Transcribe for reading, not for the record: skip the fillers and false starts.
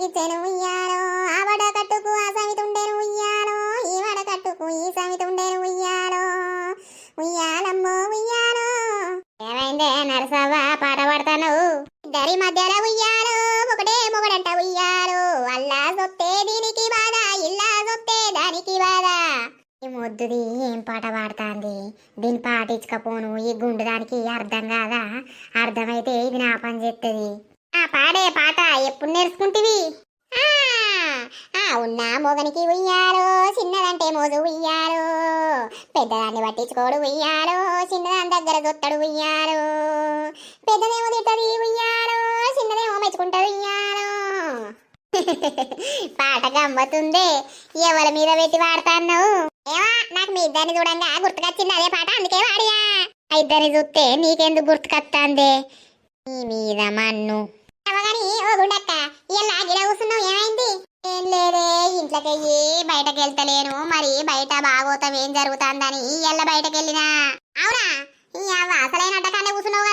ఇచ్చెను ఉయ్యాలో, ఆ వడ కట్టుకు ఆ సమితుండెను ఉయ్యాలో, ఈ వడ కట్టుకు ఈ సమితుండెను ఉయ్యాలో, ఉయ్యాలమ్మో ఉయ్యాలో. ఏమైందే నరసవ్వ, పాట పాడతాను? ఇద్దరి మధ్యలో ఉయ్యాలో, ఒకటే మొగడంట ఉయ్యాలో, అల్లా సొత్తే దీనికి బాధ, ఇల్లా సొత్తే దానికి బాధ. ఈ మొద్దుది ఏం పాట పాడుతాంది? దీన్ని పాటించకపోను ఈ గుండు దానికి అర్థం కాదా? అర్థమైతే ఇది నా పని చేస్తుంది. ఆ పాడే పాట ఎప్పుడు నేర్చుకుంటివి? ఉన్న మొగనికి ఉయ్యాలో, చిన్నదంటే మోజు ఉయ్యాలో, పెద్దదాన్ని పట్టించుకోడు ఉయ్యాలో, చిన్నదాని దగ్గర దొత్తడు ఉయ్యాలో, పెద్దదేమో తిట్టది ఉయ్యాలో, చిన్నదేమో మెచ్చుకుంటాడు ఉయ్యాలో. పాట గమ్మతుందే, ఎవరి మీద పెట్టి పాడతాను? ఏవా, నాకు మీ ఇద్దరిని చూడంగా గుర్తుకొచ్చింది అదే పాట, అందుకే వాడియా. ఆ ఇద్దరిని చూస్తే నీకెందుకు గుర్తుకొస్తాందే? నీ మీద మన్ను అవగాని. ఓ గుండక్క, ఇలా గిడ కూర్చున్నావు, ఏమైంది? ఏం లేదే, ఇంట్లోకెళ్ళి బయటకు వెళ్తలేను, మరి బయట బాగోతాం ఏం జరుగుతుందని ఇలా బయటకు వెళ్ళినా. అవునా? ఈ అసలైన అడ్డకాన్నే కూర్చున్నావు